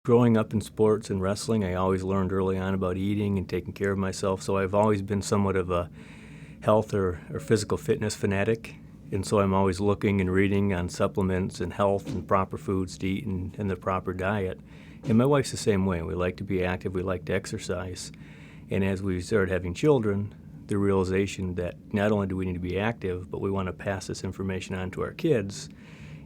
Growing up in sports and wrestling, I always learned early on about eating and taking care of myself, so I've always been somewhat of a health or physical fitness fanatic. And so I'm always looking and reading on supplements and health and proper foods to eat and the proper diet. And my wife's the same way. We like to be active, we like to exercise. And as we started having children, the realization that not only do we need to be active, but we want to pass this information on to our kids.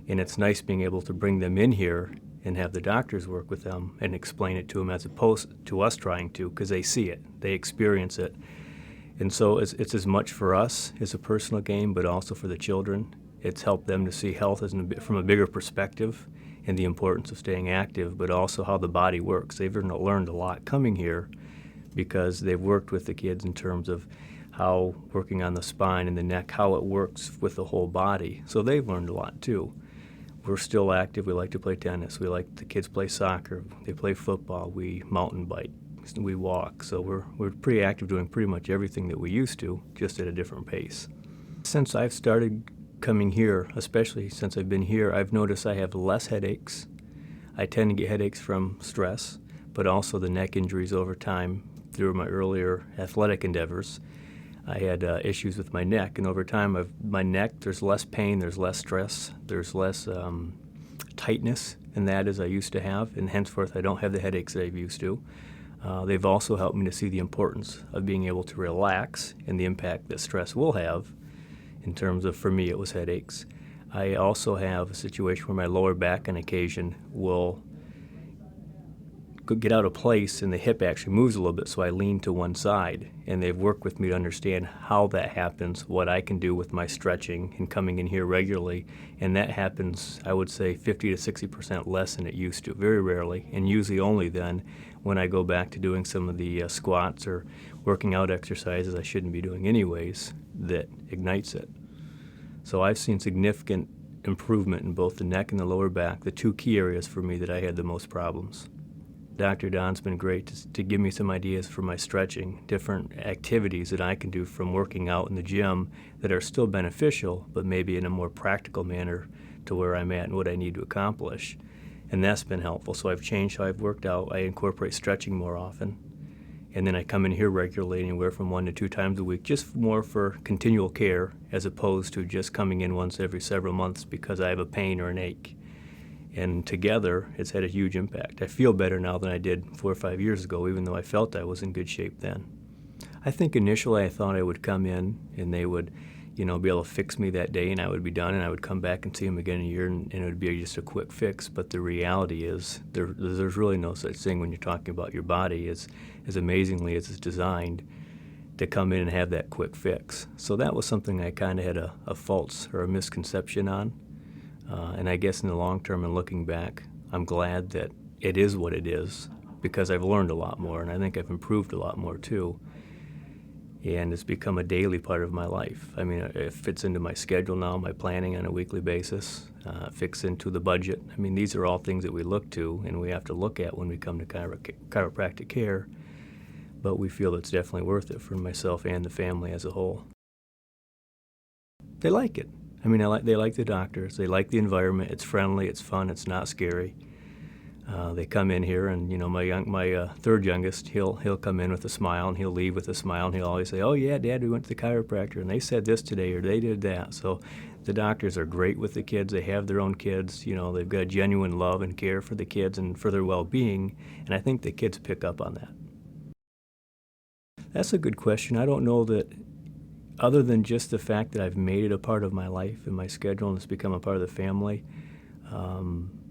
And it's nice being able to bring them in here and have the doctors work with them and explain it to them as opposed to us trying to, because they see it, they experience it. And so it's as much for us as a personal gain, but also for the children. It's helped them to see health from a bigger perspective and the importance of staying active, but also how the body works. They've learned a lot coming here because they've worked with the kids in terms of how working on the spine and the neck, how it works with the whole body. So they've learned a lot too. We're still active. We like to play tennis. The kids play soccer. They play football. We mountain bike. We walk. So we're pretty active doing pretty much everything that we used to, just at a different pace. Since I've started coming here, especially since I've been here, I've noticed I have less headaches. I tend to get headaches from stress, but also the neck injuries over time through my earlier athletic endeavors. I had issues with my neck, and over time, my neck, there's less pain, there's less stress, there's less tightness in that as I used to have, and henceforth I don't have the headaches that I used to. They've also helped me to see the importance of being able to relax and the impact that stress will have in terms of, for me, it was headaches. I also have a situation where my lower back on occasion will get out of place and the hip actually moves a little bit, so I lean to one side. And they've worked with me to understand how that happens, what I can do with my stretching and coming in here regularly. And that happens, I would say, 50 to 60% less than it used to, very rarely, and usually only then when I go back to doing some of the squats or working out exercises I shouldn't be doing anyways that ignites it. So I've seen significant improvement in both the neck and the lower back, the two key areas for me that I had the most problems. Dr. Don's been great to give me some ideas for my stretching, different activities that I can do from working out in the gym that are still beneficial, but maybe in a more practical manner to where I'm at and what I need to accomplish. And that's been helpful. So I've changed how I've worked out. I incorporate stretching more often. And then I come in here regularly, anywhere from 1 to 2 times a week, just more for continual care as opposed to just coming in once every several months because I have a pain or an ache. And together, it's had a huge impact. I feel better now than I did 4 or 5 years ago, even though I felt I was in good shape then. I think initially I thought I would come in and they would, be able to fix me that day and I would be done and I would come back and see them again in a year and it would be just a quick fix. But the reality is there's really no such thing when you're talking about your body as amazingly as it's designed to come in and have that quick fix. So that was something I kind of had a false or a misconception on. And I guess in the long term and looking back, I'm glad that it is what it is because I've learned a lot more and I think I've improved a lot more too. And it's become a daily part of my life. I mean, it fits into my schedule now, my planning on a weekly basis, fits into the budget. I mean, these are all things that we look to and we have to look at when we come to chiropractic care, but we feel it's definitely worth it for myself and the family as a whole. They like it. I mean, they like the doctors. They like the environment. It's friendly. It's fun. It's not scary. They come in here, and my third youngest, he'll come in with a smile, and he'll leave with a smile, and he'll always say, "Oh yeah, Dad, we went to the chiropractor, and they said this today, or they did that." So the doctors are great with the kids. They have their own kids. They've got genuine love and care for the kids and for their well-being, and I think the kids pick up on that. That's a good question. I don't know that. Other than just the fact that I've made it a part of my life and my schedule and it's become a part of the family,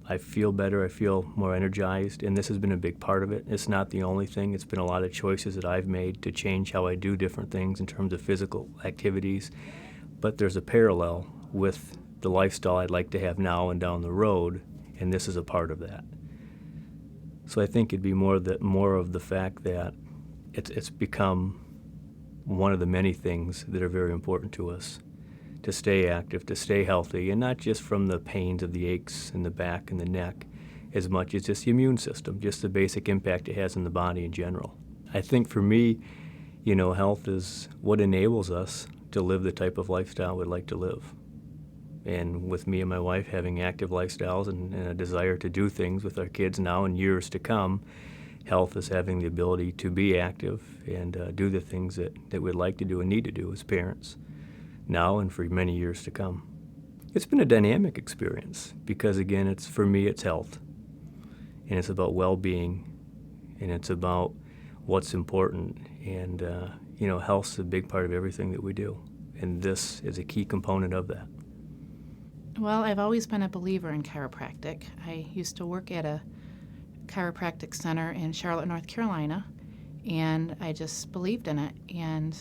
I feel better, I feel more energized, and this has been a big part of it. It's not the only thing. It's been a lot of choices that I've made to change how I do different things in terms of physical activities, but there's a parallel with the lifestyle I'd like to have now and down the road, and this is a part of that. So I think it'd be more of the fact that it's become one of the many things that are very important to us, to stay active, to stay healthy, and not just from the pains of the aches in the back and the neck, as much as just the immune system, just the basic impact it has on the body in general. I think for me, health is what enables us to live the type of lifestyle we'd like to live. And with me and my wife having active lifestyles and a desire to do things with our kids now and years to come, health is having the ability to be active and do the things that we'd like to do and need to do as parents now and for many years to come. It's been a dynamic experience because, again, for me, it's health. And it's about well-being, and it's about what's important. And, health's a big part of everything that we do. And this is a key component of that. Well, I've always been a believer in chiropractic. I used to work at a chiropractic center in Charlotte, North Carolina, and I just believed in it. And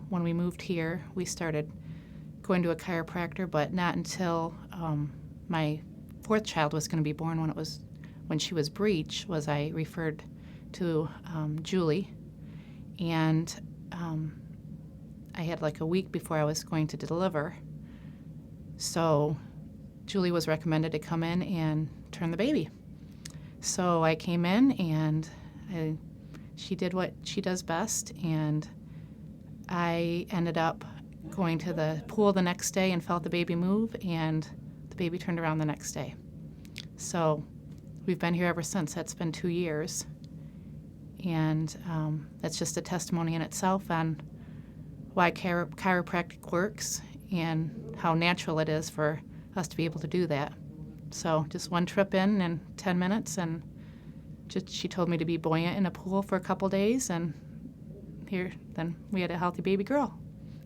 when we moved here, we started going to a chiropractor, but not until my fourth child was going to be born. When she was breech, was I referred to Julie, and I had like a week before I was going to deliver. So Julie was recommended to come in and turn the baby. So I came in, and she did what she does best, and I ended up going to the pool the next day and felt the baby move, and the baby turned around the next day. So we've been here ever since. That's been 2 years. And that's just a testimony in itself on why chiropractic works and how natural it is for us to be able to do that. So just one trip in 10 minutes, and she told me to be buoyant in a pool for a couple days, and then we had a healthy baby girl.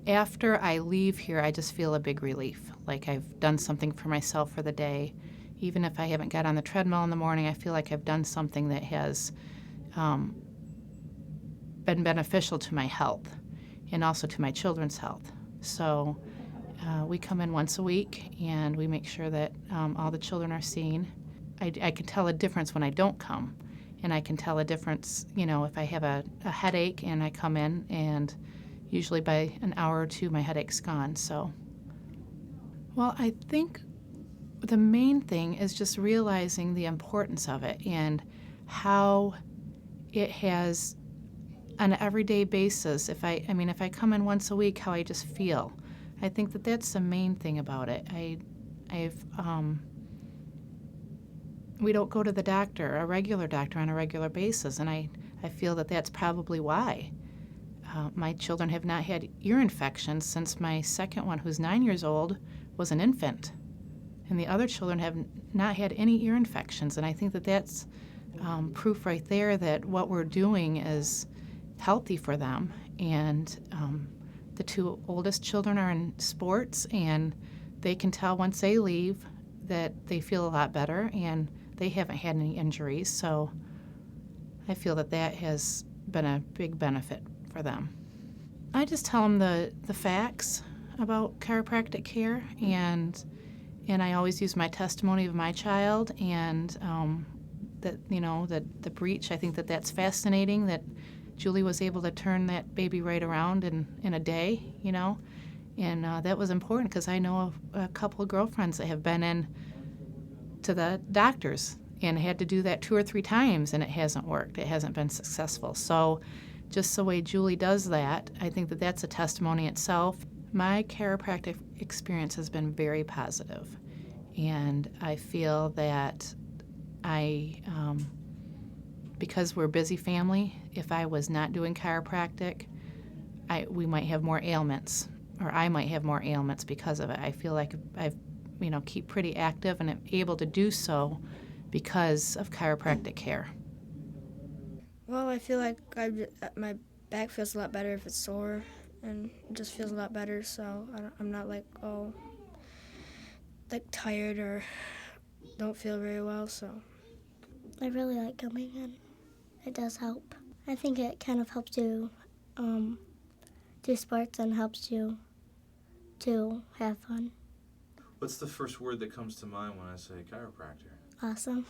After I leave here, I just feel a big relief, like I've done something for myself for the day. Even if I haven't got on the treadmill in the morning, I feel like I've done something that has been beneficial to my health and also to my children's health. So we come in once a week, and we make sure that all the children are seen. I can tell a difference when I don't come, and I can tell a difference, if I have a headache and I come in, and usually by an hour or two my headache's gone. So, well, I think the main thing is just realizing the importance of it and how it has, on an everyday basis, if I come in once a week, how I just feel. I think that that's the main thing about it. We don't go to the doctor, a regular doctor, on a regular basis, and I feel that that's probably why. My children have not had ear infections since my second one, who's 9 years old, was an infant. And the other children have not had any ear infections, and I think that that's proof right there that what we're doing is healthy for them. And the two oldest children are in sports, and they can tell once they leave that they feel a lot better, and they haven't had any injuries. So I feel that that has been a big benefit for them. I just tell them the facts about chiropractic care, and I always use my testimony of my child, and that the breech. I think that that's fascinating that Julie was able to turn that baby right around in a day, and that was important because I know a couple of girlfriends that have been in to the doctors and had to do that 2 or 3 times, and it hasn't worked. It hasn't been successful. So just the way Julie does that, I think that that's a testimony itself. My chiropractic experience has been very positive, and I feel that because we're a busy family, if I was not doing chiropractic, we might have more ailments, or I might have more ailments because of it. I feel like I've keep pretty active, and I'm able to do so because of chiropractic care. Well, I feel like my back feels a lot better if it's sore, and it just feels a lot better, so I'm not tired or don't feel very well, so. I really like coming in. It does help. I think it kind of helps you do sports and helps you to have fun. What's the first word that comes to mind when I say chiropractor? Awesome.